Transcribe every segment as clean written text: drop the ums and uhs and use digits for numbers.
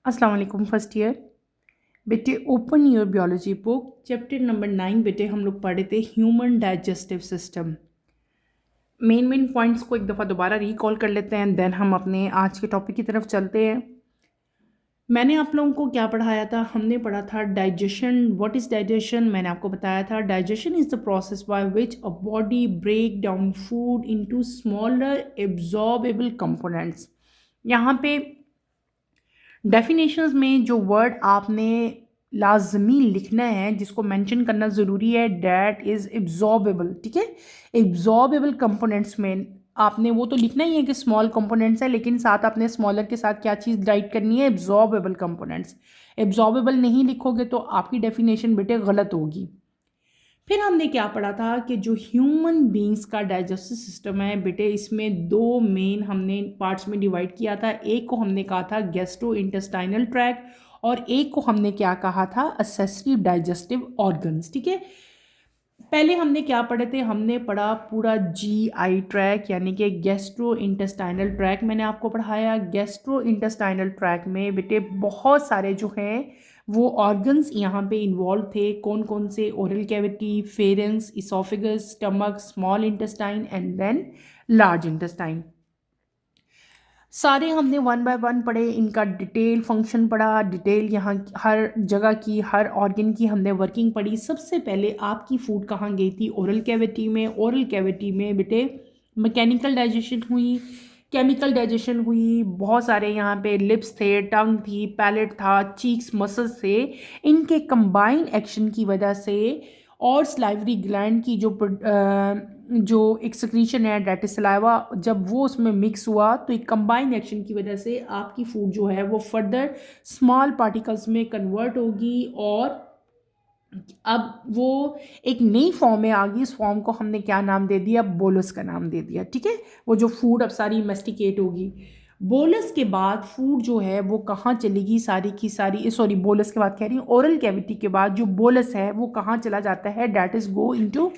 अस्सलाम वालेकुम first year. बेटे open your biology book chapter number 9। बेटे हम लोग पढ़े थे human digestive system. Main points को एक दफ़ा दोबारा रिकॉल कर लेते हैं, देन हम अपने आज के टॉपिक की तरफ चलते हैं। मैंने आप लोगों को क्या पढ़ाया था? हमने पढ़ा था डाइजेशन। What is digestion? मैंने आपको बताया था digestion is the process by which a body break down food into smaller absorbable components. यहाँ पे डेफिनेशंस में जो वर्ड आपने लाजमी लिखना है, जिसको मेंशन करना ज़रूरी है, डैट इज़ एब्जॉर्बेबल। ठीक है, एब्जॉर्बेबल कंपोनेंट्स में आपने वो तो लिखना ही है कि स्मॉल कंपोनेंट्स है, लेकिन साथ आपने स्मॉलर के साथ क्या चीज़ राइट करनी है? Absorbable components. एब्जॉर्बेबल नहीं लिखोगे तो आपकी डेफिनेशन बेटे गलत होगी। फिर हमने क्या पढ़ा था कि जो ह्यूमन बींग्स का डाइजेस्टिव सिस्टम है बेटे, इसमें दो मेन हमने पार्ट्स में डिवाइड किया था। एक को हमने कहा था गैस्ट्रो इंटेस्टाइनल ट्रैक और एक को हमने क्या कहा था? Accessory digestive organs. ठीक है, पहले हमने क्या पढ़े थे? हमने पढ़ा पूरा GI ट्रैक यानी कि गैस्ट्रो इंटेस्टाइनल ट्रैक। मैंने आपको पढ़ाया गैस्ट्रो इंटेस्टाइनल ट्रैक में बेटे बहुत सारे जो हैं वो ऑर्गन्स यहाँ पे इन्वॉल्व थे। कौन कौन से? Oral cavity, pharynx, oesophagus, stomach, small intestine and then large intestine. सारे हमने वन बाय वन पढ़े, इनका डिटेल फंक्शन पढ़ा, डिटेल यहाँ हर जगह की, हर ऑर्गन की हमने वर्किंग पढ़ी। सबसे पहले आपकी फूड कहाँ गई थी? ओरल कैविटी में। ओरल कैविटी में बेटे मैकेनिकल डाइजेशन हुई, केमिकल डाइजेशन हुई, बहुत सारे यहाँ पे लिप्स थे, टंग थी, पैलेट था, चीक्स, मसल्स थे। इनके कंबाइन एक्शन की वजह से और स्लाइवरी ग्लैंड की जो एक सेक्रीशन है डेट इज सलाइवा, जब वो उसमें मिक्स हुआ तो एक कंबाइन एक्शन की वजह से आपकी फूड जो है वो फर्दर स्मॉल पार्टिकल्स में कन्वर्ट होगी और अब वो एक नई फॉर्म में आ गई। इस फॉर्म को हमने क्या नाम दे दिया? बोलस का नाम दे दिया। ठीक है, वो जो फूड अब सारी मेस्टिकेट होगी। बोलस के बाद फूड जो है वो कहाँ चलेगी? सारी की सारी, सॉरी बोलस के बाद कह रही हूँ, ओरल कैविटी के बाद जो बोलस है वो कहाँ चला जाता है? That is go into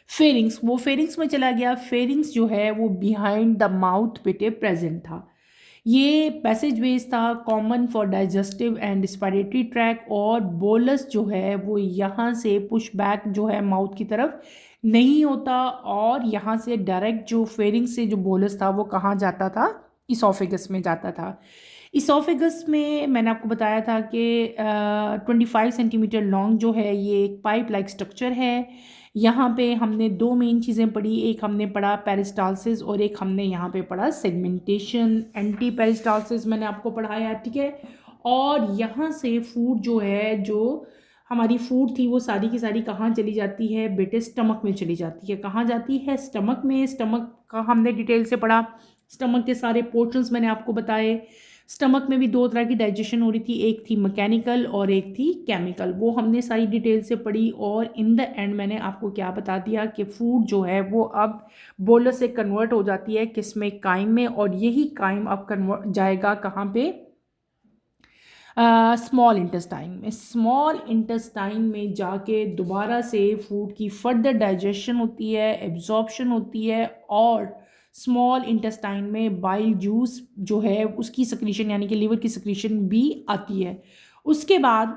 pharynx. वो फेरिंग्स में चला गया। फेरिंग्स जो है वो बिहाइंड द माउथ बेटे प्रेजेंट था। ये पैसेज वेज था common for digestive and respiratory track, और बोलस जो है वो यहाँ से पुश बैक जो है माउथ की तरफ नहीं होता, और यहाँ से डायरेक्ट जो फेरिंग्स से जो बोलस था वो कहाँ जाता था? इसोफेगस में जाता था। इसोफेगस में मैंने आपको बताया था कि 25 सेंटीमीटर लॉन्ग जो है ये एक पाइप लाइक स्ट्रक्चर है। यहाँ पे हमने दो मेन चीज़ें पढ़ी, एक हमने पढ़ा पेरिस्टालसिस और एक हमने यहाँ पे पढ़ा सेगमेंटेशन। एंटी पेरिस्टालसिस मैंने आपको पढ़ाया। ठीक है, और यहाँ से फूड जो है, जो हमारी फूड थी वो सारी की सारी कहाँ चली जाती है बेटे? स्टमक में चली जाती है। कहाँ जाती है? स्टमक में। स्टमक का हमने डिटेल से पढ़ा। स्टमक के सारे पोर्शंस मैंने आपको बताए। स्टमक में भी दो तरह की डाइजेशन हो रही थी, एक थी मैकेनिकल और एक थी केमिकल। वो हमने सारी डिटेल से पढ़ी और इन द एंड मैंने आपको क्या बता दिया कि फूड जो है वो अब बोलस से कन्वर्ट हो जाती है किसमें? काइम में, और यही काइम अब कन्वर्ट जाएगा कहाँ पे? स्मॉल इंटेस्टाइन में। स्मॉल इंटेस्टाइन में जाके दोबारा से फूड की फर्दर डाइजेशन होती है, एब्जॉर्प्शन होती है, और स्मॉल इंटेस्टाइन में बाइल जूस जो है उसकी सक्रीशन यानी कि लीवर की सक्रीशन भी आती है। उसके बाद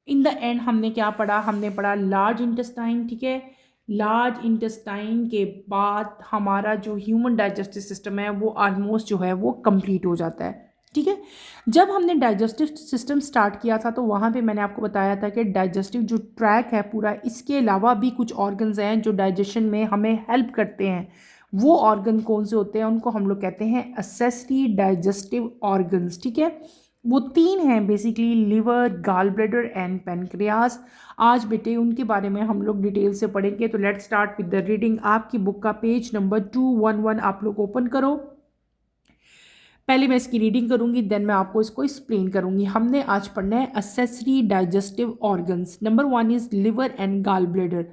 इन द एंड हमने क्या पढ़ा? हमने पढ़ा लार्ज इंटेस्टाइन। ठीक है, लार्ज इंटेस्टाइन के बाद हमारा जो ह्यूमन डाइजेस्टिव सिस्टम है वो ऑलमोस्ट जो है वो कंप्लीट हो जाता है। ठीक है, जब हमने डाइजेस्टिव सिस्टम स्टार्ट किया था तो वहाँ पे मैंने आपको बताया था कि डाइजेस्टिव जो ट्रैक है पूरा, इसके अलावा भी कुछ ऑर्गन्स हैं जो डाइजेशन में हमें हेल्प करते हैं। वो ऑर्गन कौन से होते हैं? उनको हम लोग कहते हैं असेसरी डाइजेस्टिव ऑर्गन्स। ठीक है, वो तीन हैं basically, liver, gall bladder and pancreas. आज बेटे उनके बारे में हम लोग डिटेल से पढ़ेंगे। तो let's start with the reading. आपकी बुक का पेज नंबर 211 आप लोग ओपन करो। पहले मैं इसकी रीडिंग करूंगी, देन मैं आपको इसको एक्सप्लेन करूंगी। हमने आज पढ़ना है accessory digestive organs. Number 1 is liver and gall bladder.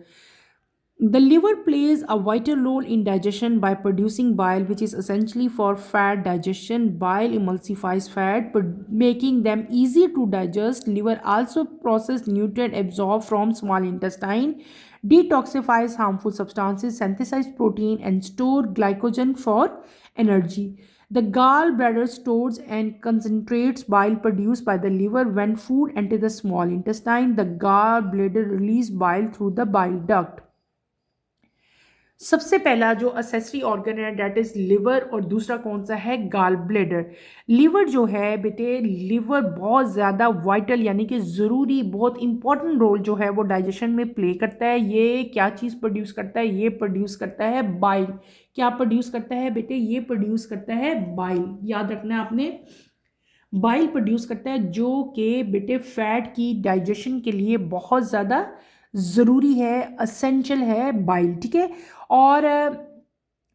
The liver plays a vital role in digestion by producing bile, which is essentially for fat digestion. Bile emulsifies fat, making them easy to digest. Liver also processes nutrient absorbed from small intestine, detoxifies harmful substances, synthesize protein, and store glycogen for energy. The gallbladder stores and concentrates bile produced by the liver. When food enters the small intestine, the gallbladder release bile through the bile duct. सबसे पहला जो accessory organ है date is liver, और दूसरा कौन सा है, gall bladder. Liver जो है बेटे, लिवर बहुत ज़्यादा वाइटल यानी कि ज़रूरी, बहुत इंपॉर्टेंट रोल जो है वो डाइजेशन में प्ले करता है। ये क्या चीज़ प्रोड्यूस करता है, ये प्रोड्यूस करता है बाइल। क्या प्रोड्यूस करता है बेटे, ये प्रोड्यूस करता है बाइल। याद रखना है आपने, बाइल प्रोड्यूस करता है, जो कि बेटे फैट की डाइजेशन के लिए बहुत ज़्यादा ज़रूरी है, असेंशियल है बाइल, ठीक है। और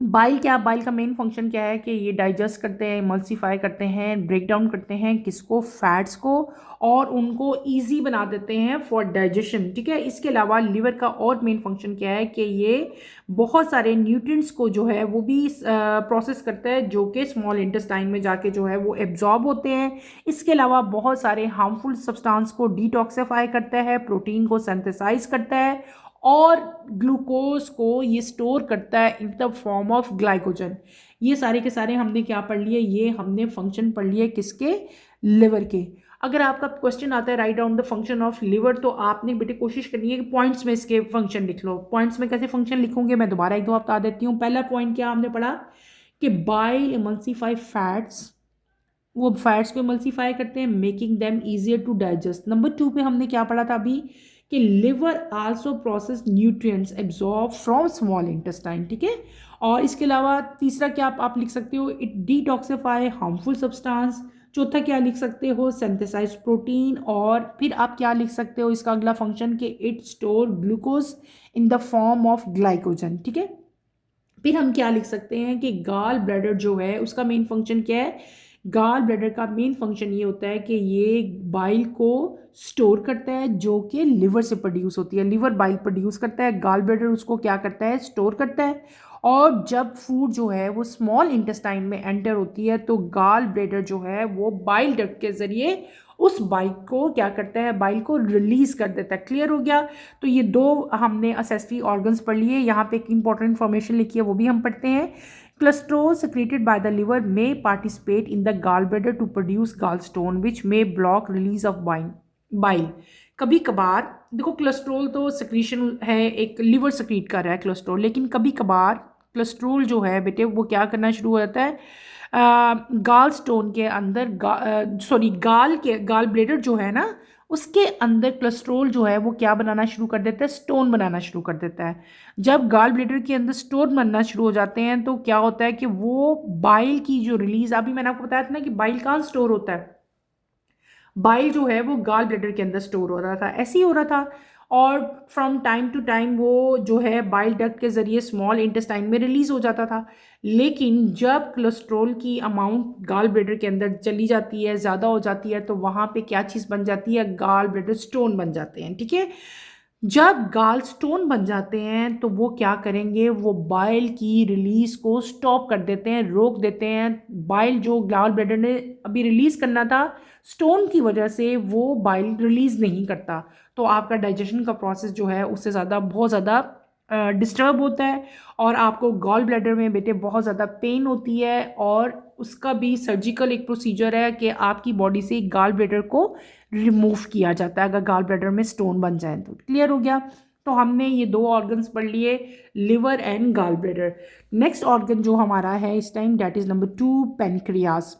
बाइल क्या, बाइल का मेन फंक्शन क्या है कि ये डाइजेस्ट करते हैं, इमल्सिफाई करते हैं, ब्रेक डाउन करते हैं किसको, फैट्स को, और उनको इजी बना देते हैं फॉर डाइजेशन, ठीक है। इसके अलावा लिवर का और मेन फंक्शन क्या है कि ये बहुत सारे न्यूट्रिएंट्स को जो है वो भी प्रोसेस करता है, जो कि स्मॉल इंटेस्टाइन में जाके जो है वो एब्जॉर्ब होते हैं। इसके अलावा बहुत सारे हार्मफुल सब्सटेंस को डिटॉक्सिफाई करता है, प्रोटीन को सिंथेसाइज करता है, और ग्लूकोज को ये स्टोर करता है in the form of glycogen. ये सारे के सारे हमने क्या पढ़ लिए, ये हमने फंक्शन पढ़ लिए किसके, लिवर के। अगर आपका क्वेश्चन आता है write down the function of liver, तो आपने बेटे कोशिश करनी है कि पॉइंट्स में इसके फंक्शन लिख लो। पॉइंट्स में कैसे फंक्शन लिखोगे, मैं दोबारा एक दो बता देती हूँ। पहला पॉइंट क्या हमने पढ़ा कि बाइल इमल्सिफाई फैट्स, वो फैट्स को इमल्सिफाई करते हैं, making them easier to digest. Number 2 पे हमने क्या पढ़ा था अभी कि liver also process nutrients absorb from small intestine, ठीक है। और इसके अलावा तीसरा क्या आप लिख सकते हो, इट डिटॉक्सिफाई हार्मफुल सब्सटेंस। चौथा क्या लिख सकते हो, सिंथेसाइज प्रोटीन। और फिर आप क्या लिख सकते हो, इसका अगला फंक्शन कि it store glucose in the form of glycogen, ठीक है। फिर हम क्या लिख सकते हैं कि गाल ब्लैडर जो है उसका मेन फंक्शन क्या है, गाल ब्लैडर का मेन फंक्शन ये होता है कि ये बाइल को स्टोर करता है, जो कि लिवर से प्रोड्यूस होती है। लिवर बाइल प्रोड्यूस करता है, गाल ब्लैडर उसको क्या करता है, स्टोर करता है। और जब फूड जो है वो स्मॉल इंटेस्टाइन में एंटर होती है, तो गाल ब्लैडर जो है वो बाइल डक्ट के ज़रिए उस बाइल को क्या करता है, बाइल को रिलीज कर देता है। क्लियर हो गया। तो ये दो हमने असेसरी ऑर्गन्स पढ़ लिए। यहाँ पे एक इंपॉर्टेंट इन्फॉर्मेशन लिखी है, वो भी हम पढ़ते हैं। Cholesterol secreted by the liver may participate in the gallbladder to produce gallstone, which may block release of bile. कभी कभार देखो, कोलेस्ट्रॉल तो सिक्रीशन है, एक लिवर सिक्रीट कर रहा है कोलेस्ट्रॉल, लेकिन कभी कभार कोलेस्ट्रॉल जो है बेटे वो क्या करना शुरू हो जाता है, गाल स्टोन के अंदर, गाल ब्लेडर जो है ना, उसके अंदर कोलेस्ट्रॉल जो है वो क्या बनाना शुरू कर देता है, स्टोन बनाना शुरू कर देता है। जब गाल ब्लेडर के अंदर स्टोन बनना शुरू हो जाते हैं, तो क्या होता है कि वो बाइल की जो रिलीज, अभी मैंने आपको बताया था ना कि बाइल कहाँ स्टोर होता है, बाइल जो है वो गाल ब्लेडर के अंदर स्टोर हो रहा था, ऐसे ही हो रहा था। और फ्रॉम टाइम टू टाइम वो जो है बाइल डक्ट के ज़रिए स्मॉल इंटेस्टाइन में रिलीज हो जाता था। लेकिन जब कोलेस्ट्रॉल की अमाउंट गाल ब्लेडर के अंदर चली जाती है, ज़्यादा हो जाती है, तो वहाँ पे क्या चीज़ बन जाती है, गाल ब्लेडर स्टोन बन जाते हैं, ठीक है। जब गाल स्टोन बन जाते हैं तो वो क्या करेंगे, वो बाइल की रिलीज को स्टॉप कर देते हैं, रोक देते हैं। बाइल जो गाल ब्लेडर ने अभी रिलीज करना था, स्टोन की वजह से वो बाइल रिलीज नहीं करता, तो आपका डाइजेशन का प्रोसेस जो है उससे ज़्यादा, बहुत ज़्यादा डिस्टर्ब होता है, और आपको गॉल ब्लैडर में बेटे बहुत ज़्यादा पेन होती है। और उसका भी सर्जिकल एक प्रोसीजर है कि आपकी बॉडी से गाल ब्लैडर को रिमूव किया जाता है अगर गाल ब्लैडर में स्टोन बन जाए तो। क्लियर हो गया। तो हमने ये दो ऑर्गन्स पढ़ लिए, liver and gall bladder. Next organ जो हमारा है इस time, that is number 2, pancreas.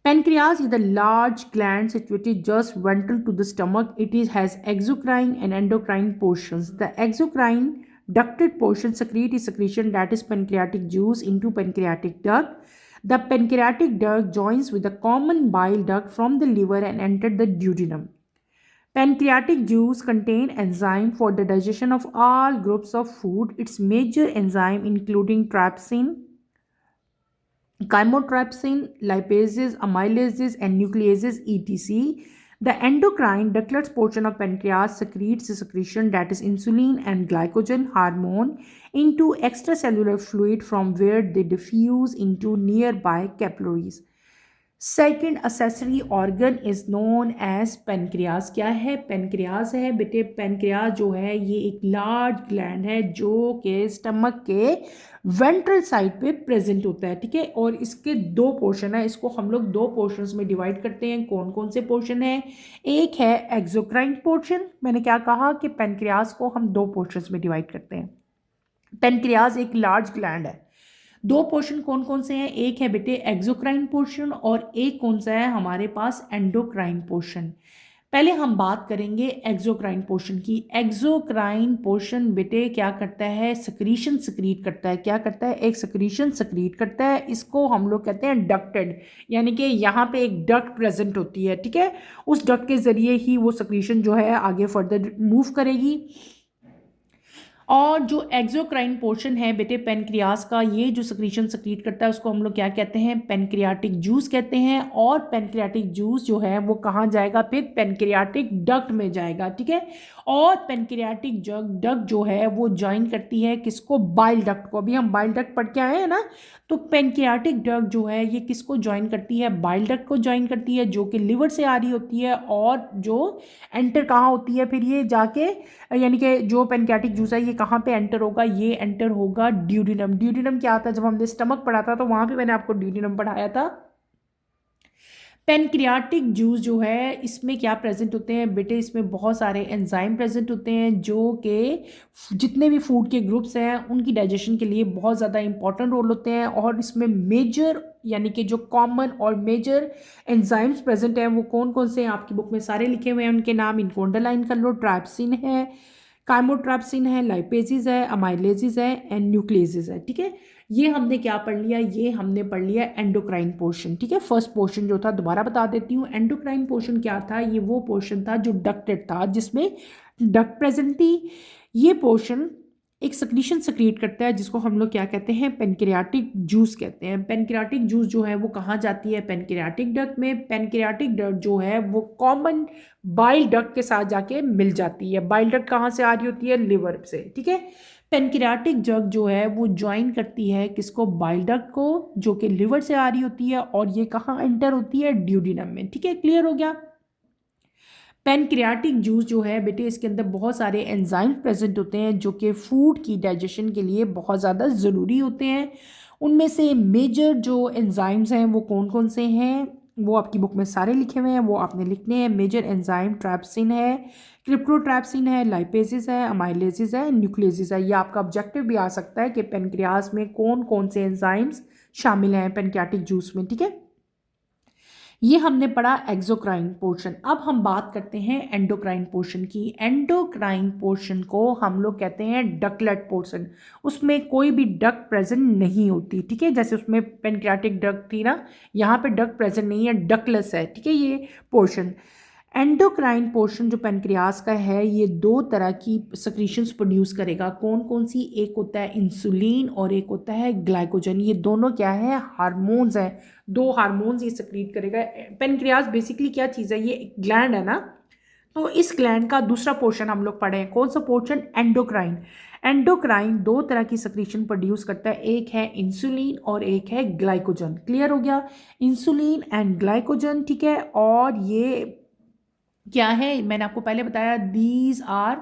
Pancreas is the large gland situated just ventral to the stomach. Has exocrine and endocrine portions. The exocrine ducted portion secrete a secretion that is pancreatic juice into pancreatic duct. The pancreatic duct joins with the common bile duct from the liver and enter the duodenum. Pancreatic juice contain enzyme for the digestion of all groups of food. Its major enzyme including trypsin, chymotrypsin, lipases, amylases, and nucleases, etc. The endocrine ductless portion of pancreas secretes a secretion that is insulin and glycogen hormone into extracellular fluid from where they diffuse into nearby capillaries. Second accessory organ is known as pancreas. क्या है? Pancreas है बेटे। Pancreas जो है ये एक large gland है जो कि स्टमक के वेंट्रल साइड पे प्रेजेंट होता है, ठीक है। और इसके दो पोर्शन है, इसको हम लोग दो पोर्शंस में डिवाइड करते हैं। कौन कौन से पोर्शन है? एक है एक्सोक्राइन पोर्शन। मैंने क्या कहा कि पेनक्रियाज को हम दो पोर्शंस में डिवाइड करते हैं। पेनक्रियाज एक लार्ज ग्लैंड है। दो पोर्शन कौन कौन से हैं? एक है बेटे एक्सोक्राइन पोर्शन और एक कौन सा है हमारे पास? Endocrine portion. पहले हम बात करेंगे एक्सोक्राइन पोर्शन की। एक्सोक्राइन पोर्शन बेटे क्या करता है? सक्रीशन सक्रीट करता है। क्या करता है? एक सक्रीशन सक्रीट करता है। इसको हम लोग कहते हैं डक्टेड, यानी कि यहाँ पे एक डक्ट प्रेजेंट होती है, ठीक है। उस डक्ट के जरिए ही वो सक्रीशन जो है आगे फर्दर मूव करेगी। और जो एक्सोक्राइन पोर्शन है बेटे पेनक्रियास का, ये जो सक्रीशन सक्रीट करता है उसको हम लोग क्या कहते हैं? पेनक्रियाटिक जूस कहते हैं। और पेनक्रियाटिक जूस जो है वो कहाँ जाएगा? फिर पेनक्रियाटिक डक्ट में जाएगा, ठीक है। और पेनक्रियाटिक डक्ट जो है वो ज्वाइन करती है किसको? बाइल डक्ट को। अभी हम बाइल डक्ट पढ़ के आए हैं ना, तो पेनक्रियाटिक डक्ट जो है ये किसको ज्वाइन करती है? बाइल डक्ट को ज्वाइन करती है, जो कि लिवर से आ रही होती है। और जो एंटर कहाँ होती है फिर ये जाके, यानी कि जो पेनक्रियाटिक जूस है ये कहाँ पे एंटर होगा? ये एंटर होगा ड्यूडिनम। ड्यूडिनम क्या आता है? जब हमने स्टमक पढ़ा था तो वहाँ पे मैंने आपको ड्यूडिनम पढ़ाया था। पेनक्रियाटिक जूस जो है इसमें क्या प्रेजेंट होते हैं बेटे? इसमें बहुत सारे एंजाइम प्रेजेंट होते हैं जो कि जितने भी फूड के ग्रुप्स हैं उनकी डाइजेशन के लिए बहुत ज़्यादा इंपॉर्टेंट रोल होते हैं। और इसमें मेजर यानी कि जो कॉमन और मेजर एंजाइम्स प्रेजेंट हैं वो कौन कौन से हैं? आपकी बुक में सारे लिखे हुए हैं, उनके नाम इनको अंडरलाइन कर लो। ट्राइप्सिन है, काइमोट्राप्सिन है, लाइपेजिस है, अमाइलेजिस है एंड न्यूक्लियसिस है, ठीक है। ये हमने क्या पढ़ लिया? ये हमने पढ़ लिया एंडोक्राइन पोर्शन, ठीक है। फर्स्ट पोर्शन जो था दोबारा बता देती हूँ। एंडोक्राइन पोर्शन क्या था? ये वो पोर्शन था जो डक्टेड था, जिसमें डक्ट प्रेजेंट थी। ये पोर्शन एक सक्रीशन सक्रिएट करता है जिसको हम लोग क्या कहते हैं? पेनक्रियाटिक जूस कहते हैं। पेनक्रियाटिक जूस जो है वो कहाँ जाती है? पेनक्रियाटिक डक्ट में। पेनक्रियाटिक डक्ट जो है वो कॉमन बाइल डक्ट के साथ जाके मिल जाती है। बाइल डक्ट कहाँ से आ रही होती है? लिवर से, ठीक है। पेनक्रियाटिक डक्ट जो है वो ज्वाइन करती है किसको? बाइल डक्ट को, जो कि लिवर से आ रही होती है। और ये कहाँ एंटर होती है? ड्यूडिनम में, ठीक है। क्लियर हो गया? पेनक्रियाटिक जूस जो है बेटे इसके अंदर बहुत सारे एंजाइम प्रेजेंट होते हैं जो कि फूड की डाइजेशन के लिए बहुत ज़्यादा ज़रूरी होते हैं। उनमें से मेजर जो एंजाइम्स हैं वो कौन कौन से हैं? वो आपकी बुक में सारे लिखे हुए हैं, वो आपने लिखने हैं। मेजर एंजाइम ट्रैप्सिन है, क्रिप्टोट्रैप्सिन है, लाइपेजिस है, अमाइलेजिस है, न्यूक्लियसिस है। ये आपका ऑब्जेक्टिव भी आ सकता है कि पेनक्रियास में कौन कौन से एंजाइम्स शामिल हैं पेनक्रियाटिक जूस में, ठीक है। ये हमने पढ़ा एक्सोक्राइन पोर्शन। अब हम बात करते हैं एंडोक्राइन पोर्शन की। एंडोक्राइन पोर्शन को हम लोग कहते हैं डकलेट पोर्शन। उसमें कोई भी डक प्रेजेंट नहीं होती, ठीक है। जैसे उसमें पेनक्रियाटिक डक थी ना, यहाँ पे डक प्रेजेंट नहीं है, डकलेस है, ठीक है ये पोर्शन। एंडोक्राइन पोर्शन जो पेनक्रियास का है ये दो तरह की सक्रीशंस प्रोड्यूस करेगा। कौन कौन सी? एक होता है इंसुलिन और एक होता है ग्लाइकोजन। ये दोनों क्या है? हार्मोन्स हैं। दो हार्मोन्स ये सक्रीट करेगा। पेनक्रियास बेसिकली क्या चीज़ है? ये ग्लैंड है ना, तो इस ग्लैंड का दूसरा पोर्शन हम लोग पढ़े हैं। कौन सा पोर्शन? एंडोक्राइन। एंडोक्राइन दो तरह की सक्रीशन प्रोड्यूस करता है, एक है इंसुलिन और एक है ग्लाइकोजन। क्लियर हो गया? इंसुलिन एंड ग्लाइकोजन, ठीक है। और ये क्या है? मैंने आपको पहले बताया दीज आर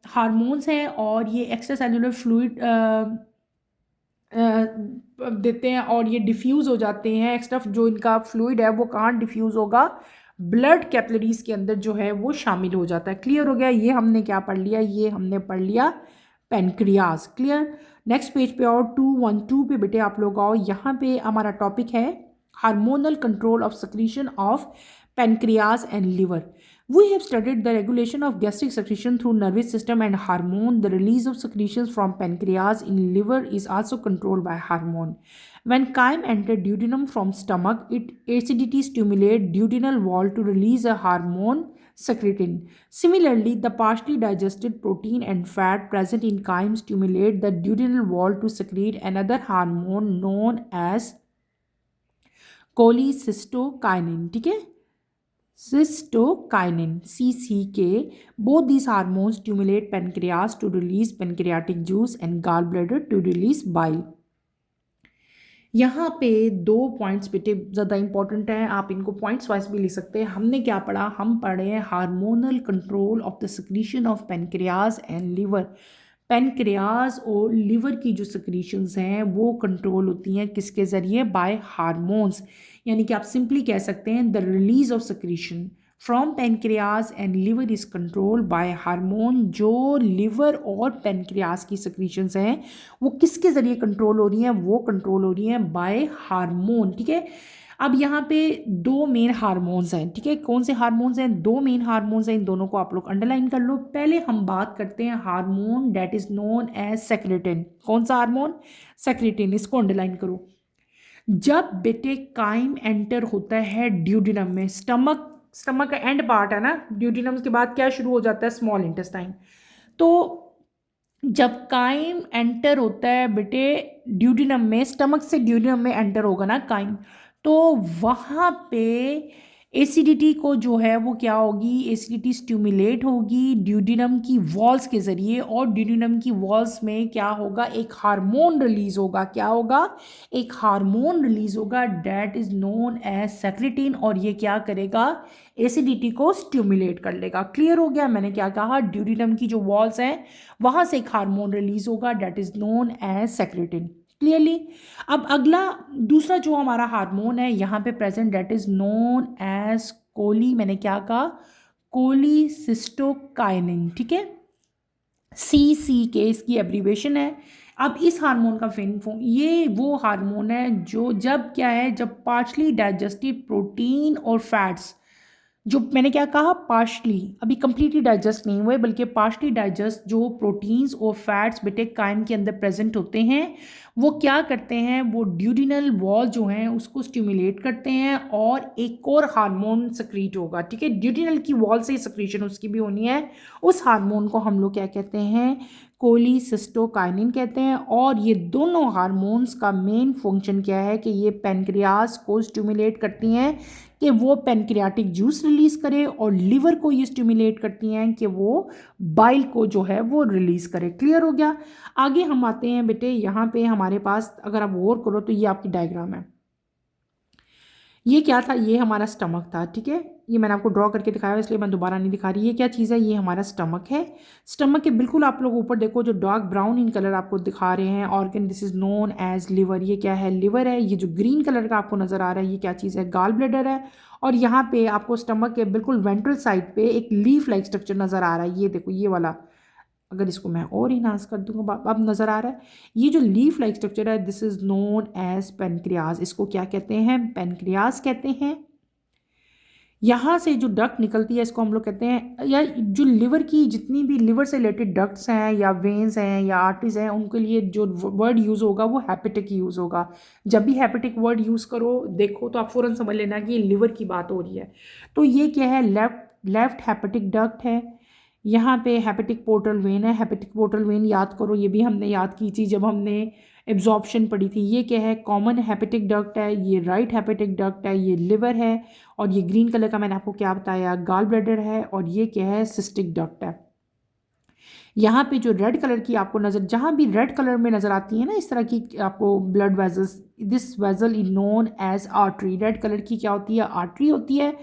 हार्मोन्स हैं और ये एक्स्ट्रा सेलुलर फ्लूइड देते हैं और ये डिफ्यूज़ हो जाते हैं। एक्स्ट्रा जो इनका फ्लूइड है वो कहाँ डिफ्यूज़ होगा? ब्लड कैपिलरीज के अंदर जो है वो शामिल हो जाता है। क्लियर हो गया? ये हमने क्या पढ़ लिया? ये हमने पढ़ लिया पेनक्रियाज। क्लियर? नेक्स्ट पेज पे और 212 पे बेटे आप लोग आओ। यहाँ पे हमारा टॉपिक है hormonal control of secretion of pancreas and liver. We have studied the regulation of gastric secretion through nervous system and hormone. The release of secretions from pancreas in liver is also controlled by hormone. When chyme enter duodenum from stomach, it acidity stimulate duodenal wall to release a hormone secretin. Similarly, the partially digested protein and fat present in chyme stimulate the duodenal wall to secrete another hormone known as cholecystokinin, ठीक है। cystokinin CCK. Both these hormones stimulate pancreas to release pancreatic juice and gallbladder to release bile. यहाँ पे दो points बेटे ज़्यादा important हैं, आप इनको पॉइंट्स वाइज भी लिख सकते हैं। हमने क्या पढ़ा, हम पढ़े hormonal control of the secretion of pancreas and liver. Pancreas और लिवर की जो सिक्रीशंस हैं वो कंट्रोल होती हैं किसके ज़रिए, बाय हार्मोन्स। यानी कि आप सिंपली कह सकते हैं the release of secretion from pancreas and liver is control by hormone. जो लिवर और पेनक्रियाज की सिक्रीशंस हैं वो किसके ज़रिए कंट्रोल हो रही हैं, वो कंट्रोल हो रही हैं बाय हार्मोन। ठीक है, अब यहाँ पे दो मेन हार्मोन्स हैं। ठीक है, कौन से हार्मोन्स हैं, दो मेन हार्मोन्स हैं, इन दोनों को आप लोग अंडरलाइन कर लो। पहले हम बात करते हैं hormone that is known as secretin. कौन सा हार्मोन, सेक्रेटिन, इसको अंडरलाइन करो। जब बेटे काइम एंटर होता है ड्यूडिनम में, स्टमक का एंड पार्ट है ना, ड्यूडिनम के बाद क्या शुरू हो जाता है, स्मॉल इंटेस्टाइन। तो जब काइम एंटर होता है बेटे ड्यूडिनम में, स्टमक से ड्यूडिनम में एंटर होगा ना काइम, तो वहाँ पे एसिडिटी को जो है वो क्या होगी, एसिडिटी स्टिमुलेट होगी ड्यूडिनम की वॉल्स के ज़रिए, और ड्यूडिनम की वॉल्स में क्या होगा, एक हार्मोन रिलीज होगा। क्या होगा, एक हार्मोन रिलीज होगा that is known as secretin, और ये क्या करेगा, एसिडिटी को स्टिमुलेट कर लेगा। क्लियर हो गया, मैंने क्या कहा, ड्यूडिनम की जो वॉल्स हैं वहाँ से एक हार्मोन रिलीज होगा that is known as secretin. Clearly. अब अगला दूसरा जो हमारा हार्मोन है यहाँ पे present that is known as coli, मैंने क्या कहा, कोलिसिस्टोकाइनिन। ठीक है, CCK इसकी एब्रीवेशन है। अब इस हार्मोन का ये वो हार्मोन है जो जब क्या है, जब पार्शली डाइजेस्टेड प्रोटीन और फैट्स, जो मैंने क्या कहा, पार्शली, अभी कंप्लीटली डाइजेस्ट नहीं हुए बल्कि पार्शली डाइजेस्ट जो प्रोटीन्स और फैट्स बेटे काइम के अंदर प्रेजेंट होते हैं, वो क्या करते हैं, वो ड्यूडिनल वॉल जो हैं उसको स्टिमुलेट करते हैं और एक और हार्मोन सक्रीट होगा। ठीक है, ड्यूडिनल की वॉल से सक्रीशन उसकी भी होनी है। उस हार्मोन को हम लोग क्या कहते हैं, कोलिसिस्टोकाइनिन कहते हैं। और ये दोनों हार्मोन्स का मेन फंक्शन क्या है कि ये पेनक्रियाज को स्टिमुलेट करती हैं कि वो पेनक्रियाटिक जूस रिलीज करे, और लिवर को ये स्टिमुलेट करती हैं कि वो बाइल को जो है वो रिलीज करे। क्लियर हो गया। आगे हम आते हैं बेटे, यहाँ पे हमारे पास अगर आप गौर करो तो ये आपकी डायग्राम है। ये क्या था, ये हमारा स्टमक था। ठीक है, ये मैंने आपको ड्रॉ करके दिखाया इसलिए मैं दोबारा नहीं दिखा रही। ये क्या चीज़ है, ये हमारा स्टमक है। स्टमक के बिल्कुल आप लोग ऊपर देखो जो डार्क ब्राउन इन कलर आपको दिखा रहे हैं organ, this is known as liver. ये क्या है, लिवर है। ये जो ग्रीन कलर का आपको नज़र आ रहा है ये क्या चीज़ है, गाल ब्लैडर है। और यहाँ पे आपको स्टमक के बिल्कुल वेंट्रल साइड पे एक लीफ लाइक स्ट्रक्चर नज़र आ रहा है। ये देखो ये वाला, अगर इसको मैं और इनहांस कर दूंगा, अब नज़र आ रहा है ये जो लीफ लाइक स्ट्रक्चर है, this is known as pancreas. इसको क्या कहते हैं, पेनक्रियाज कहते हैं। यहाँ से जो डक्ट निकलती है इसको हम लोग कहते हैं, या जो लिवर की जितनी भी लिवर से रिलेटेड डक्ट्स हैं या वेन्स हैं या आर्टरीज हैं, उनके लिए जो वर्ड यूज़ होगा वो हैपेटिक यूज़ होगा। जब भी हैपेटिक वर्ड यूज़ करो देखो तो आप फ़ौरन समझ लेना कि ये लिवर की बात हो रही है। तो ये क्या है, लेफ्ट हैपेटिक डक्ट है। यहाँ पे हैपेटिक पोर्टल वेन है। हैपेटिक पोर्टल वेन याद करो, ये भी हमने याद की थी जब हमने एब्जॉर्प्शन पढ़ी थी। ये क्या है, कॉमन हैपेटिक डक्ट है। ये राइट हैपेटिक डक्ट है। ये लिवर है। और ये ग्रीन कलर का मैंने आपको क्या बताया, गाल ब्लैडर है। और ये क्या है, सिस्टिक डक्ट है। यहाँ पे जो रेड कलर की आपको नज़र, जहाँ भी रेड कलर में नज़र आती है ना इस तरह की आपको blood vessels, this vessel is known as artery. Red colour की क्या होती है, आर्टरी होती है।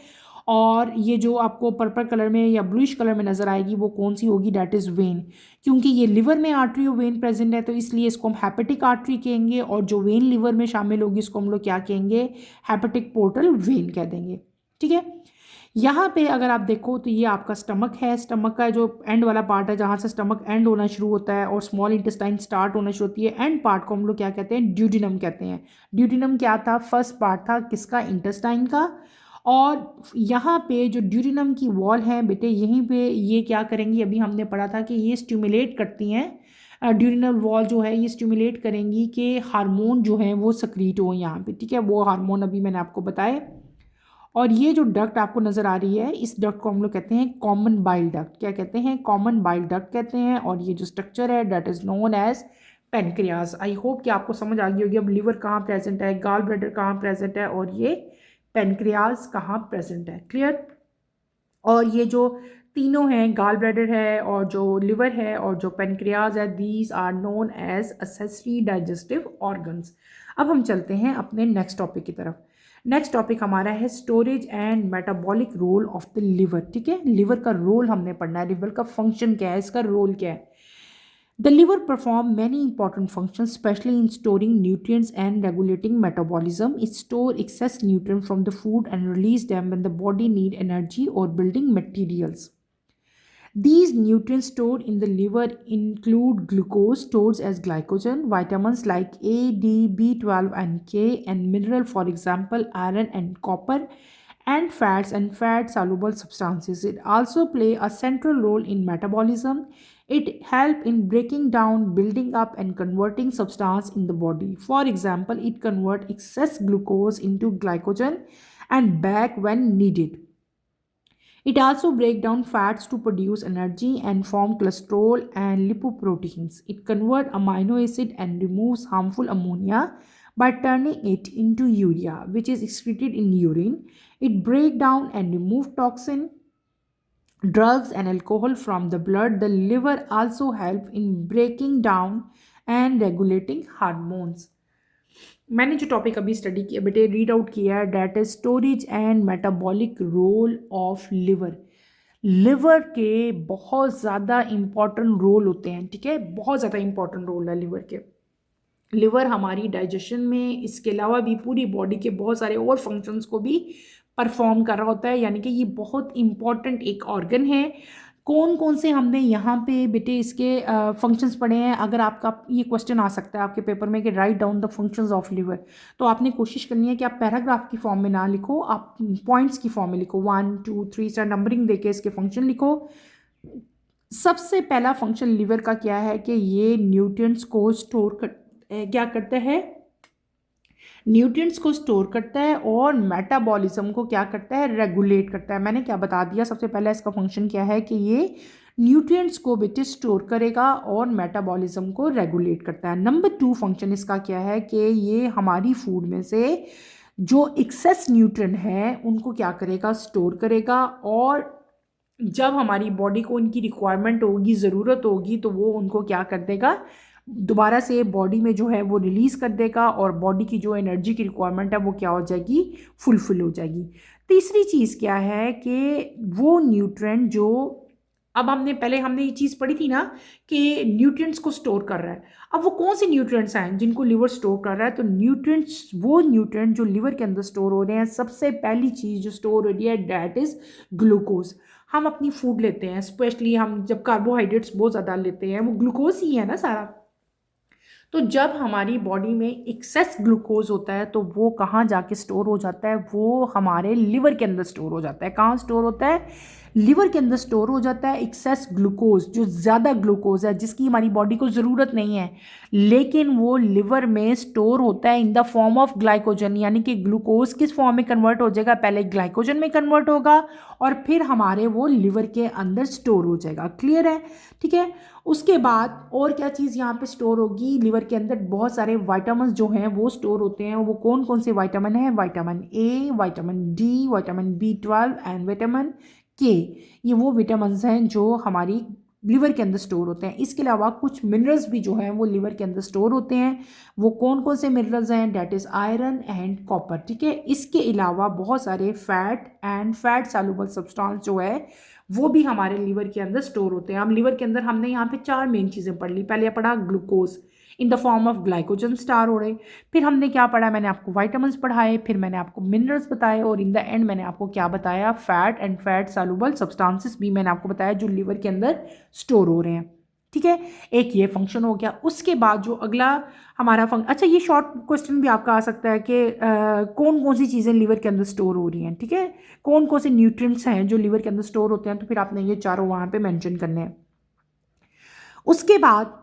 और ये जो आपको पर्पल कलर में या ब्लूइश कलर में नज़र आएगी वो कौन सी होगी, डैट इज़ वेन। क्योंकि ये लिवर में आर्टरी और वेन प्रेजेंट है तो इसलिए इसको हम हैपेटिक आर्टरी कहेंगे, और जो वेन लिवर में शामिल होगी इसको हम लोग क्या कहेंगे, हैपेटिक पोर्टल वेन कह देंगे। ठीक है, यहाँ पे अगर आप देखो तो ये आपका स्टमक है। स्टमक का जो एंड वाला पार्ट है, जहाँ से स्टमक एंड होना शुरू होता है और स्मॉल इंटेस्टाइन स्टार्ट होना शुरू होती है, एंड पार्ट को हम लोग क्या कहते हैं, ड्यूडिनम कहते हैं। ड्यूडिनम क्या था, फर्स्ट पार्ट था किसका, इंटेस्टाइन का। और यहाँ पे जो ड्यूडिनम की वॉल है बेटे, यहीं पे ये क्या करेंगी, अभी हमने पढ़ा था कि ये स्टिमुलेट करती हैं। ड्यूडिनल वॉल जो है ये स्टिमुलेट करेंगी कि हार्मोन जो है वो सक्रीट हो यहाँ पे। ठीक है, वो हार्मोन अभी मैंने आपको बताए। और ये जो डक्ट आपको नज़र आ रही है, इस डक्ट को हम लोग कहते हैं कॉमन बाइल डक्ट। क्या कहते हैं, कॉमन बाइल डक्ट कहते हैं। और ये जो स्ट्रक्चर है that is known as pancreas. I hope कि आपको समझ आ गई होगी अब लिवर कहाँ प्रेजेंट है, गाल ब्लैडर कहाँ प्रेजेंट है, और ये पेनक्रियाज कहाँ प्रेजेंट है। क्लियर। और ये जो तीनों हैं, गाल ब्लैडर है और जो लिवर है और जो पेनक्रियाज है, these are known as accessory digestive organs. अब हम चलते हैं अपने नेक्स्ट टॉपिक की तरफ। नेक्स्ट टॉपिक हमारा है storage and metabolic role of the liver. ठीक है, लिवर का रोल हमने पढ़ना है, लिवर का फंक्शन क्या है, इसका रोल क्या है। The liver perform many important functions, especially in storing nutrients and regulating metabolism. It store excess nutrients from the food and release them when the body need energy or building materials. These nutrients stored in the liver include glucose stored as glycogen, vitamins like A, D, B12 and K, and mineral, for example, iron and copper, and fats and fat soluble substances. It also play a central role in metabolism. It help in breaking down, building up and converting substance in the body. For example, it convert excess glucose into glycogen and back when needed. It also breaks down fats to produce energy and form cholesterol and lipoproteins. It converts amino acid and removes harmful ammonia by turning it into urea, which is excreted in urine. It breaks down and removes toxin, drugs and alcohol from the blood. The liver also helps in breaking down and regulating hormones. मैंने जो topic अभी study किया बेटे, read out किया है, that is storage and metabolic role of liver. Liver के बहुत ज़्यादा इम्पॉर्टेंट रोल होते हैं। ठीक है, बहुत ज़्यादा इम्पॉर्टेंट रोल है लिवर के। लिवर हमारी डाइजेशन में, इसके अलावा भी पूरी बॉडी के बहुत सारे और फंक्शंस को भी परफॉर्म कर रहा होता है, यानी कि ये बहुत इम्पॉर्टेंट एक ऑर्गन है। कौन कौन से हमने यहाँ पे बेटे इसके फंक्शंस पढ़े हैं। अगर आपका ये क्वेश्चन आ सकता है आपके पेपर में कि write down the functions of liver, तो आपने कोशिश करनी है कि आप पैराग्राफ की फॉर्म में ना लिखो, आप पॉइंट्स की फॉर्म में लिखो। 1 2 3 स्टार नंबरिंग देके इसके फंक्शन लिखो। सबसे पहला फंक्शन लिवर का क्या है कि ये न्यूट्रिएंट्स को स्टोर क्या करता है, न्यूट्रिएंट्स को स्टोर करता है और मेटाबॉलिज्म को क्या करता है, रेगुलेट करता है। मैंने क्या बता दिया, सबसे पहले इसका फंक्शन क्या है कि ये न्यूट्रिएंट्स को बेटे स्टोर करेगा और मेटाबॉलिज्म को रेगुलेट करता है। नंबर 2 फंक्शन इसका क्या है कि ये हमारी फूड में से जो एक्सेस न्यूट्रिएंट है उनको क्या करेगा, स्टोर करेगा, और जब हमारी बॉडी को उनकी रिक्वायरमेंट होगी, ज़रूरत होगी, तो वो उनको क्या कर देगा, दोबारा से बॉडी में जो है वो रिलीज़ कर देगा और बॉडी की जो एनर्जी की रिक्वायरमेंट है वो क्या हो जाएगी, फुलफिल हो जाएगी। तीसरी चीज़ क्या है कि वो न्यूट्रिएंट जो, अब हमने ये चीज़ पढ़ी थी ना कि न्यूट्रिएंट्स को स्टोर कर रहा है। अब वो कौन से न्यूट्रिएंट्स हैं जिनको लिवर स्टोर कर रहा है, तो न्यूट्रिएंट्स, वो न्यूट्रिएंट जो लिवर के अंदर स्टोर हो रहे हैं, सबसे पहली चीज़ जो स्टोर हो रही है डैट इज़ ग्लूकोज। हम अपनी फूड लेते हैं, स्पेशली हम जब कार्बोहाइड्रेट्स बहुत ज़्यादा लेते हैं, वो ग्लूकोज ही है ना सारा। तो जब हमारी बॉडी में एक्सेस ग्लूकोज होता है तो वो कहाँ जाके स्टोर हो जाता है, वो हमारे लिवर के अंदर स्टोर हो जाता है। कहाँ स्टोर होता है, लिवर के अंदर स्टोर हो जाता है एक्सेस ग्लूकोज, जो ज़्यादा ग्लूकोज है जिसकी हमारी बॉडी को ज़रूरत नहीं है, लेकिन वो लिवर में स्टोर होता है in the form of glycogen. यानी कि ग्लूकोज किस फॉर्म में कन्वर्ट हो जाएगा, पहले ग्लाइकोजन में कन्वर्ट होगा और फिर हमारे वो लिवर के अंदर स्टोर हो जाएगा। क्लियर है, ठीक है। उसके बाद और क्या चीज़ यहाँ पे स्टोर होगी, लिवर के अंदर बहुत सारे वाइटामिन जो हैं वो स्टोर होते हैं। वो कौन कौन से वाइटामिन हैं, vitamin A, vitamin D, vitamin B12 and vitamin के। ये वो विटामिन हैं जो हमारी लिवर के अंदर स्टोर होते हैं। इसके अलावा कुछ मिनरल्स भी जो हैं वो लिवर के अंदर स्टोर होते हैं। वो कौन कौन से मिनरल्स हैं, that is iron and copper. ठीक है, इसके अलावा बहुत सारे fat and fat soluble substance जो है वो भी हमारे लिवर के अंदर स्टोर होते हैं। अब लिवर के अंदर हमने यहाँ पे 4 मेन चीज़ें पढ़ ली। पहले पढ़ा glucose in the form of glycogen star हो रहे, फिर हमने क्या पढ़ा, मैंने आपको वाइटामिन्स पढ़ाए, फिर मैंने आपको मिनरल्स बताए, और इन द एंड मैंने आपको क्या बताया, fat and fat soluble substances भी मैंने आपको बताया जो लिवर के अंदर स्टोर हो रहे हैं। ठीक है, एक ये फंक्शन हो गया। उसके बाद जो अगला हमारा फंक्शन, अच्छा ये शॉर्ट क्वेश्चन भी आपका आ सकता है कि कौन कौन सी चीज़ें लिवर के अंदर स्टोर हो रही हैं। ठीक है, कौन कौन से न्यूट्रिएंट्स हैं जो लिवर के अंदर स्टोर होते हैं, तो फिर आपने ये चारों वहाँ पे मेंशन करने हैं। उसके बाद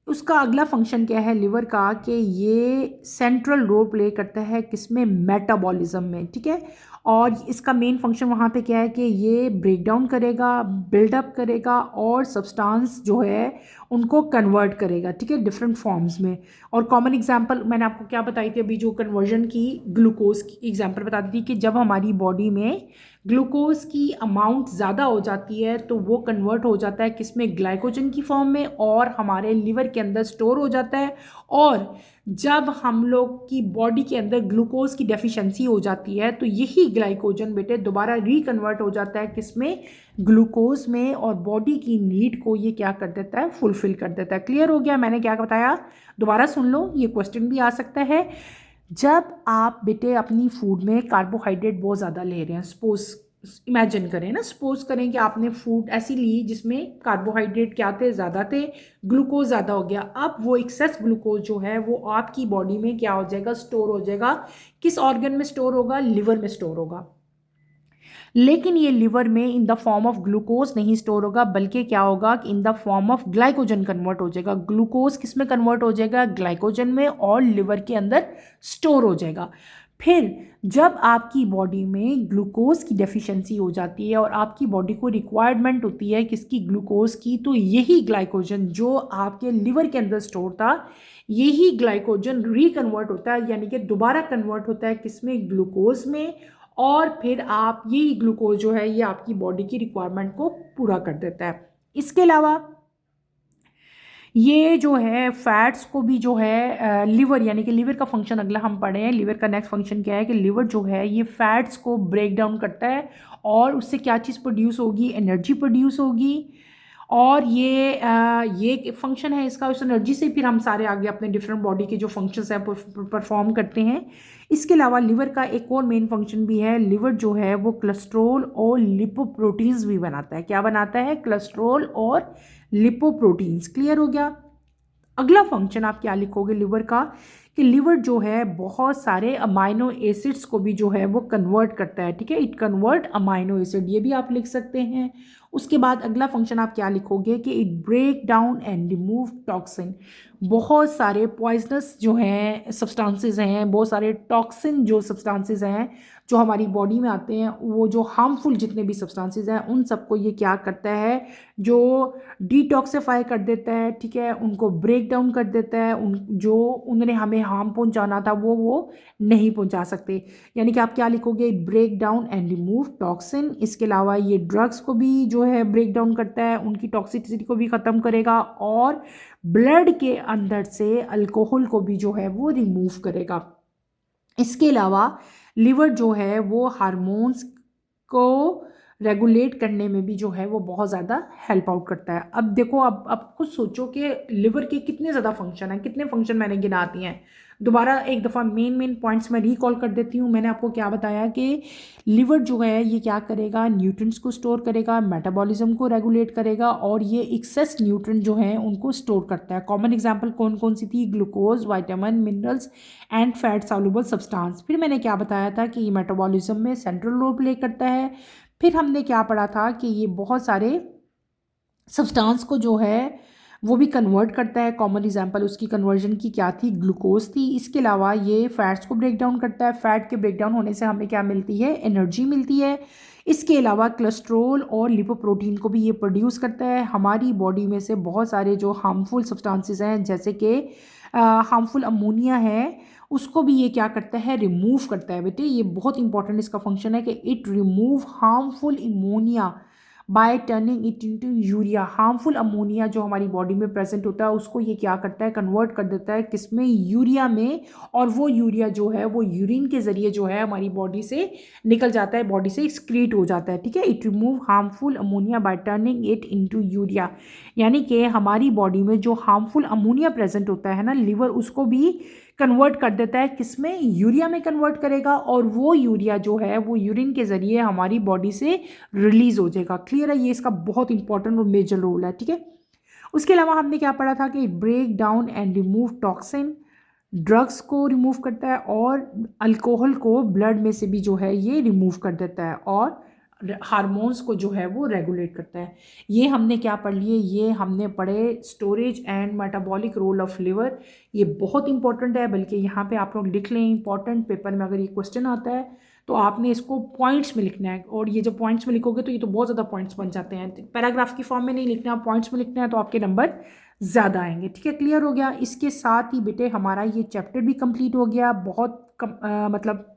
उसका अगला फंक्शन क्या है लिवर का, कि ये सेंट्रल रोल प्ले करता है किसमें, मेटाबॉलिज्म में। ठीक है, और इसका मेन फंक्शन वहाँ पे क्या है कि ये ब्रेक डाउन करेगा, बिल्डअप करेगा और सब्सटेंस जो है उनको कन्वर्ट करेगा। ठीक है, डिफरेंट फॉर्म्स में। और कॉमन एग्जांपल मैंने आपको क्या बताई थी अभी, जो कन्वर्जन की ग्लूकोज की एग्जांपल बता दी थी कि जब हमारी बॉडी में ग्लूकोज की अमाउंट ज़्यादा हो जाती है तो वो कन्वर्ट हो जाता है किसमें, ग्लाइकोजन की फॉर्म में, और हमारे लिवर के अंदर स्टोर हो जाता है। और जब हम लोग की बॉडी के अंदर ग्लूकोज की डेफिशिएंसी हो जाती है तो यही ग्लाइकोजन बेटे दोबारा रिकन्वर्ट हो जाता है किसमें, ग्लूकोज में, और बॉडी की नीड को ये क्या कर देता है, फुलफिल कर देता है। क्लियर हो गया मैंने क्या बताया, दोबारा सुन लो, ये क्वेश्चन भी आ सकता है। जब आप बेटे अपनी फूड में कार्बोहाइड्रेट बहुत ज़्यादा ले रहे हैं, सपोज इमेजिन करें ना, सपोज करें कि आपने फूड ऐसी ली जिसमें कार्बोहाइड्रेट क्या थे, ज़्यादा थे, ग्लूकोज ज़्यादा हो गया। अब वो एक्सेस ग्लूकोज जो है वो आपकी बॉडी में क्या हो जाएगा, स्टोर हो जाएगा। किस ऑर्गन में स्टोर होगा, लिवर में स्टोर होगा। लेकिन ये लिवर में in the form of glucose नहीं स्टोर होगा, बल्कि क्या होगा कि in the form of glycogen convert हो जाएगा। ग्लूकोज किस में कन्वर्ट हो जाएगा, ग्लाइकोजन में, और लिवर के अंदर स्टोर हो जाएगा। फिर जब आपकी बॉडी में ग्लूकोज की डेफिशिएंसी हो जाती है और आपकी बॉडी को रिक्वायरमेंट होती है किसकी, ग्लूकोज की, तो यही ग्लाइकोजन जो आपके लिवर के अंदर स्टोर था, यही ग्लाइकोजन रिकन्वर्ट होता है, यानी कि दोबारा कन्वर्ट होता है किसमें, ग्लूकोज में। और फिर आप यही ग्लूकोज जो है ये आपकी बॉडी की रिक्वायरमेंट को पूरा कर देता है। इसके अलावा ये जो है फैट्स को भी जो है लिवर, यानी कि लिवर का फंक्शन अगला हम पढ़े हैं, लिवर का नेक्स्ट फंक्शन क्या है कि लिवर जो है ये फैट्स को ब्रेक डाउन करता है और उससे क्या चीज़ प्रोड्यूस होगी, एनर्जी प्रोड्यूस होगी। और ये फंक्शन है इसका, उस एनर्जी से फिर हम सारे आगे अपने डिफरेंट बॉडी के जो फंक्शंस हैं परफॉर्म करते हैं। इसके अलावा लिवर का एक और मेन फंक्शन भी है, लिवर जो है वो कोलेस्ट्रॉल और लिपोप्रोटीन्स भी बनाता है। क्या बनाता है, कोलेस्ट्रॉल और लिपोप्रोटीन्स। क्लियर हो गया। अगला फंक्शन आप क्या लिखोगे लिवर का, कि लिवर जो है बहुत सारे अमाइनो एसिड्स को भी जो है वो कन्वर्ट करता है। ठीक है, इट कन्वर्ट अमाइनो एसिड, ये भी आप लिख सकते हैं। उसके बाद अगला फंक्शन आप क्या लिखोगे कि it break down and remove toxin. बहुत सारे पॉइजनस जो हैं सब्सटेंसेस हैं, बहुत सारे टॉक्सिन जो सब्सटेंसेस हैं जो हमारी बॉडी में आते हैं, वो जो हार्मफुल जितने भी सब्सटेंसेस हैं उन सबको ये क्या करता है, जो डिटॉक्सिफाई कर देता है। ठीक है, उनको ब्रेक डाउन कर देता है, उन जो उन्होंने हमें हार्म पहुंचाना था वो नहीं पहुंचा सकते। यानी कि आप क्या लिखोगे, break down and remove toxin. इसके अलावा ये ड्रग्स को भी जो है ब्रेक डाउन करता है, उनकी टॉक्सिसिटी को भी ख़त्म करेगा, और ब्लड के अंदर से अल्कोहल को भी जो है वो रिमूव करेगा। इसके अलावा लिवर जो है वो हार्मोन्स को रेगुलेट करने में भी जो है वो बहुत ज़्यादा हेल्प आउट करता है। अब देखो, अब खुद सोचो कि लिवर के कितने ज़्यादा फंक्शन हैं, कितने फंक्शन मैंने गिना दिए हैं। दोबारा एक दफ़ा मेन पॉइंट्स मैं रिकॉल कर देती हूँ। मैंने आपको क्या बताया कि लिवर जो है ये क्या करेगा, न्यूट्रिएंट्स को स्टोर करेगा, मेटाबॉलिज्म को रेगुलेट करेगा, और ये एक्सेस न्यूट्रिएंट जो हैं उनको स्टोर करता है। कॉमन एग्जांपल कौन कौन सी थी, glucose, vitamin, minerals and fat soluble substance. फिर मैंने क्या बताया था कि ये मेटाबॉलिज्म में सेंट्रल रोल प्ले करता है। फिर हमने क्या पढ़ा था कि ये बहुत सारे सब्सटेंस को जो है वो भी कन्वर्ट करता है। कॉमन एग्जांपल उसकी कन्वर्जन की क्या थी, ग्लूकोज थी। इसके अलावा ये फैट्स को ब्रेक डाउन करता है, फैट के ब्रेक डाउन होने से हमें क्या मिलती है, एनर्जी मिलती है। इसके अलावा कोलेस्ट्रॉल और लिपोप्रोटीन को भी ये प्रोड्यूस करता है। हमारी बॉडी में से बहुत सारे जो हार्मफुल सब्सटेंसेस हैं, जैसे कि हार्मफुल अमोनिया है, उसको भी ये क्या करता है, रिमूव करता है। बेटे ये बहुत इंपॉर्टेंट इसका फंक्शन है कि it remove harmful ammonia bye turning it into urea. Harmful ammonia जो हमारी बॉडी में प्रेजेंट होता है उसको ये क्या करता है, कन्वर्ट कर देता है किसमें, यूरिया में। और वो यूरिया जो है वो यूरिन के ज़रिए जो है हमारी बॉडी से निकल जाता है, बॉडी से एक्सक्रीट हो जाता है। ठीक है, it remove harmful ammonia bye turning it into urea. यानी कि हमारी बॉडी में जो हार्मफुल अमोनिया प्रेजेंट होता है ना, लिवर उसको भी कन्वर्ट कर देता है किसमें, यूरिया में कन्वर्ट करेगा, और वो यूरिया जो है वो यूरिन के ज़रिए हमारी बॉडी से रिलीज हो जाएगा। क्लियर है, ये इसका बहुत इंपॉर्टेंट और मेजर रोल है। ठीक है, उसके अलावा हमने क्या पढ़ा था कि break down and remove toxin, drugs को रिमूव करता है, और अल्कोहल को ब्लड में से भी जो है ये रिमूव कर देता है, और हार्मोन्स को जो है वो रेगुलेट करता है। ये हमने क्या पढ़ लिए, ये हमने पढ़े storage and metabolic role of liver. ये बहुत इंपॉर्टेंट है, बल्कि यहाँ पे आप लोग लिख लें, इंपॉर्टेंट पेपर में अगर ये क्वेश्चन आता है तो आपने इसको पॉइंट्स में लिखना है। और ये जब पॉइंट्स में लिखोगे तो ये तो बहुत ज़्यादा पॉइंट्स बन जाते हैं, पैराग्राफ की फॉर्म में नहीं लिखना, पॉइंट्स में लिखना है, तो आपके नंबर ज़्यादा आएंगे। ठीक है, क्लियर हो गया। इसके साथ ही बेटे हमारा ये चैप्टर भी कंप्लीट हो गया। बहुत मतलब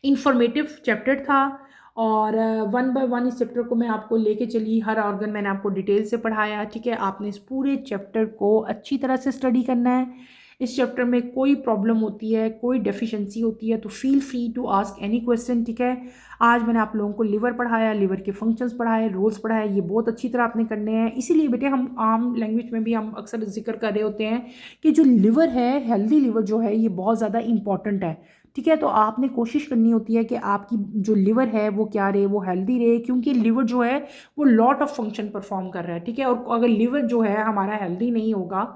इंफॉर्मेटिव चैप्टर था, और वन बाय वन इस चैप्टर को मैं आपको लेके चली, हर ऑर्गन मैंने आपको डिटेल से पढ़ाया, ठीक है। आपने इस पूरे चैप्टर को अच्छी तरह से स्टडी करना है। इस चैप्टर में कोई प्रॉब्लम होती है, कोई डेफिशिएंसी होती है तो feel free to ask any question, ठीक है। आज मैंने आप लोगों को लिवर पढ़ाया, लिवर के फंक्शंस पढ़ाए, रोल्स पढ़ाए, ये बहुत अच्छी तरह आपने करने हैं। इसीलिए बेटे हम आम लैंग्वेज में भी हम अक्सर जिक्र कर रहे होते हैं कि जो लिवर है, हेल्दी लिवर जो है, ये बहुत ज़्यादा इंपॉर्टेंट है, ठीक है। तो आपने कोशिश करनी होती है कि आपकी जो लिवर है वो क्या रहे, वो हेल्दी रहे, क्योंकि लिवर जो है वो लॉट ऑफ फंक्शन परफॉर्म कर रहा है, ठीक है। और अगर लिवर जो है हमारा हेल्दी नहीं होगा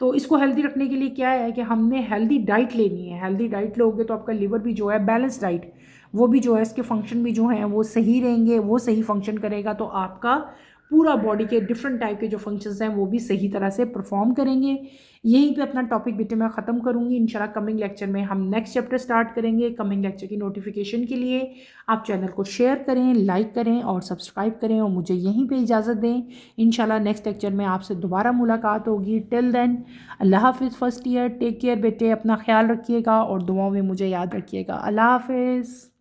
तो इसको हेल्दी रखने के लिए क्या है कि हमने हेल्दी डाइट लेनी है। हेल्दी डाइट लोगे तो आपका लिवर भी जो है बैलेंस डाइट, वो भी जो है इसके फंक्शन भी जो हैं वो सही रहेंगे, वो सही फंक्शन करेगा तो आपका पूरा बॉडी के डिफरेंट टाइप के जो फंक्शंस हैं वो भी सही तरह से परफॉर्म करेंगे। यहीं पे अपना टॉपिक बेटे मैं ख़त्म करूँगी। इंशाल्लाह कमिंग लेक्चर में हम नेक्स्ट चैप्टर स्टार्ट करेंगे। कमिंग लेक्चर की नोटिफिकेशन के लिए आप चैनल को शेयर करें, लाइक करें और सब्सक्राइब करें और मुझे यहीं पे इजाज़त दें। इंशाल्लाह नेक्स्ट लेक्चर में आपसे दोबारा मुलाकात होगी। टिल देन अल्लाह हाफिज़। फर्स्ट ईयर टेक केयर बेटे, अपना ख्याल रखिएगा और दुआओं में मुझे याद रखिएगा। अल्लाह हाफिज़।